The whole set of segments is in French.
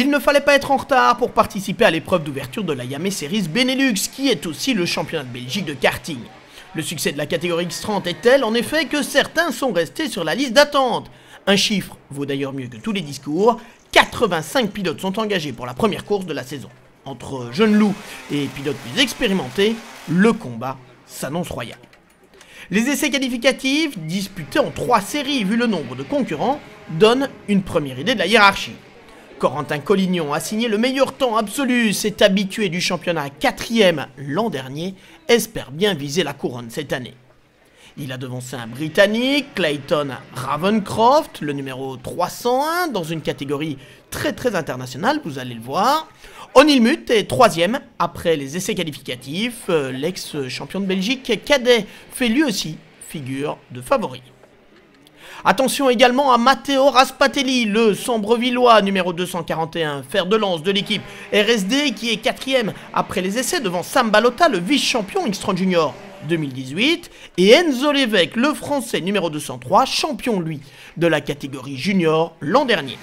Il ne fallait pas être en retard pour participer à l'épreuve d'ouverture de la Yamé Series Benelux, qui est aussi le championnat de Belgique de karting. Le succès de la catégorie X30 est tel, en effet, que certains sont restés sur la liste d'attente. Un chiffre vaut d'ailleurs mieux que tous les discours, 85 pilotes sont engagés pour la première course de la saison. Entre jeunes loups et pilotes plus expérimentés, le combat s'annonce royal. Les essais qualificatifs, disputés en 3 séries vu le nombre de concurrents, donnent une première idée de la hiérarchie. Corentin Collignon a signé le meilleur temps absolu, s'est habitué du championnat 4e l'an dernier, espère bien viser la couronne cette année. Il a devancé un Britannique, Clayton Ravencroft, le numéro 301, dans une catégorie très internationale, vous allez le voir. Onilmut est 3e après les essais qualificatifs, l'ex-champion de Belgique cadet fait lui aussi figure de favori. Attention également à Matteo Raspatelli, le Sambrevillois numéro 241, fer de lance de l'équipe RSD qui est 4e après les essais devant Sam Balota, le vice-champion X30 Junior 2018, et Enzo Lévesque, le Français numéro 203, champion lui de la catégorie junior l'an dernier.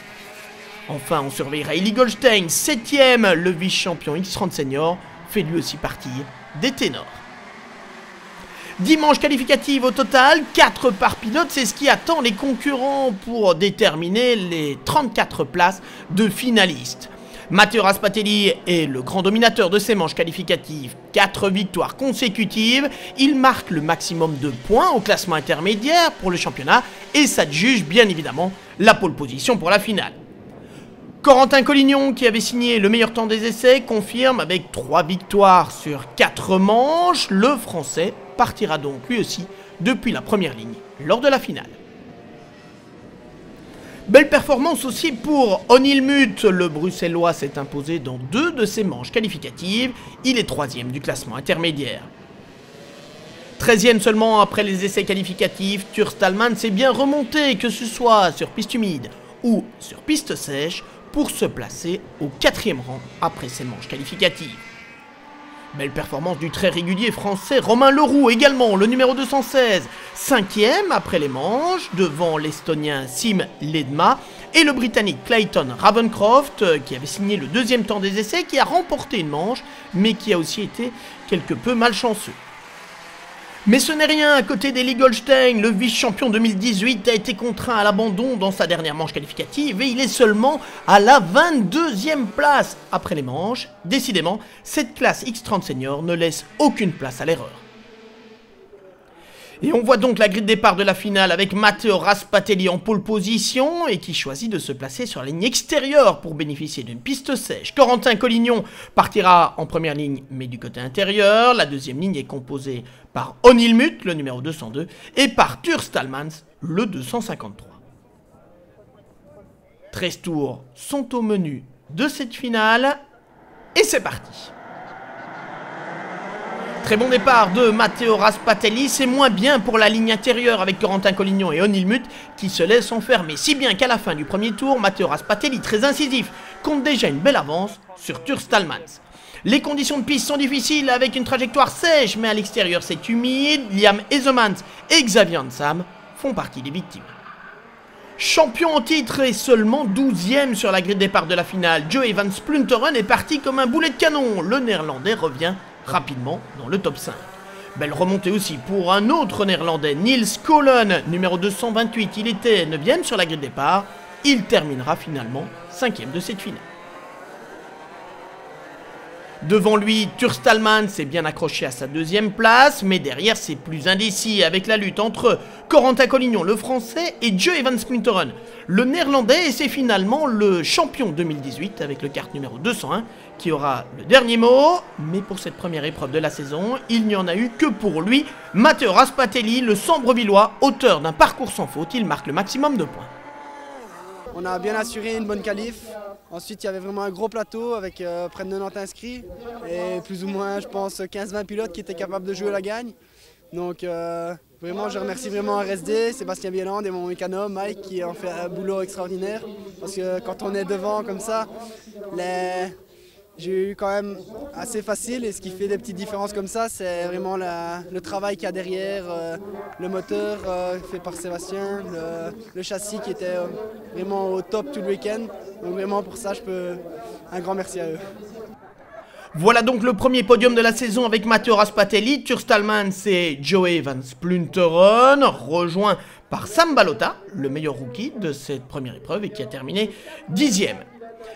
Enfin, on surveillera Eli Goldstein, 7e, le vice-champion X30 Senior, fait lui aussi partie des ténors. Dimanche qualificative au total, 4 par pilote, c'est ce qui attend les concurrents pour déterminer les 34 places de finalistes. Matteo Raspatelli est le grand dominateur de ces manches qualificatives, 4 victoires consécutives, il marque le maximum de points au classement intermédiaire pour le championnat et s'adjuge bien évidemment la pole position pour la finale. Corentin Collignon, qui avait signé le meilleur temps des essais, confirme avec 3 victoires sur 4 manches. Le Français partira donc lui aussi depuis la première ligne lors de la finale. Belle performance aussi pour Onilmut. Le Bruxellois s'est imposé dans 2 de ses manches qualificatives. Il est 3e du classement intermédiaire. 13e seulement après les essais qualificatifs, Tür Stallman s'est bien remonté, que ce soit sur piste humide ou sur piste sèche, pour se placer au 4e rang après ses manches qualificatives. Belle performance du très régulier français Romain Leroux, également le numéro 216, 5e après les manches, devant l'estonien Sim Ledma et le britannique Clayton Ravencroft, qui avait signé le 2e temps des essais, qui a remporté une manche, mais qui a aussi été quelque peu malchanceux. Mais ce n'est rien, à côté d'Eli Goldstein, le vice-champion 2018 a été contraint à l'abandon dans sa dernière manche qualificative et il est seulement à la 22e place après les manches. Décidément, cette classe X30 Senior ne laisse aucune place à l'erreur. Et on voit donc la grille de départ de la finale avec Matteo Raspatelli en pole position et qui choisit de se placer sur la ligne extérieure pour bénéficier d'une piste sèche. Corentin Collignon partira en première ligne mais du côté intérieur. La deuxième ligne est composée par Onilmut, le numéro 202, et par Tür Stallman, le 253. 13 tours sont au menu de cette finale et c'est parti. Très bon départ de Matteo Raspatelli, c'est moins bien pour la ligne intérieure avec Corentin Collignon et Onilmut qui se laissent enfermer. Si bien qu'à la fin du premier tour, Matteo Raspatelli, très incisif, compte déjà une belle avance sur Tür Stallman. Les conditions de piste sont difficiles avec une trajectoire sèche, mais à l'extérieur c'est humide. Liam Ezemans et Xavier Ansam font partie des victimes. Champion en titre et seulement 12e sur la grille de départ de la finale, Joey van Splunteren est parti comme un boulet de canon. Le néerlandais revient rapidement dans le top 5. Belle remontée aussi pour un autre néerlandais, Niels Kolen, numéro 228. Il était 9e sur la grille de départ. Il terminera finalement 5e de cette finale. Devant lui, Tür Stallman s'est bien accroché à sa 2e place, mais derrière c'est plus indécis avec la lutte entre Corentin Collignon, le français, et Joey van Splunteren, le néerlandais, et c'est finalement le champion 2018 avec le kart numéro 201 qui aura le dernier mot. Mais pour cette première épreuve de la saison, il n'y en a eu que pour lui. Matteo Raspatelli, le Sambrevillois, auteur d'un parcours sans faute, il marque le maximum de points. On a bien assuré une bonne qualif. Ensuite, il y avait vraiment un gros plateau avec près de 90 inscrits et plus ou moins, je pense, 15-20 pilotes qui étaient capables de jouer la gagne. Donc, vraiment, je remercie vraiment RSD, Sébastien Bieland et mon mécano, Mike, qui ont fait un boulot extraordinaire. Parce que quand on est devant comme ça, j'ai eu quand même assez facile. Et ce qui fait des petites différences comme ça, c'est vraiment le travail qu'il y a derrière, le moteur fait par Sébastien, le châssis qui était vraiment au top tout le week-end. Donc vraiment pour ça, un grand merci à eux. Voilà donc le premier podium de la saison avec Matteo Raspatelli, Tur Stallmans et Joey Van Splinteren, rejoint par Sam Balota, le meilleur rookie de cette première épreuve et qui a terminé 10e.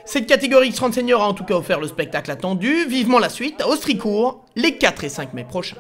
Cette catégorie X30 Senior a en tout cas offert le spectacle attendu, vivement la suite à Austricourt les 4 et 5 mai prochains.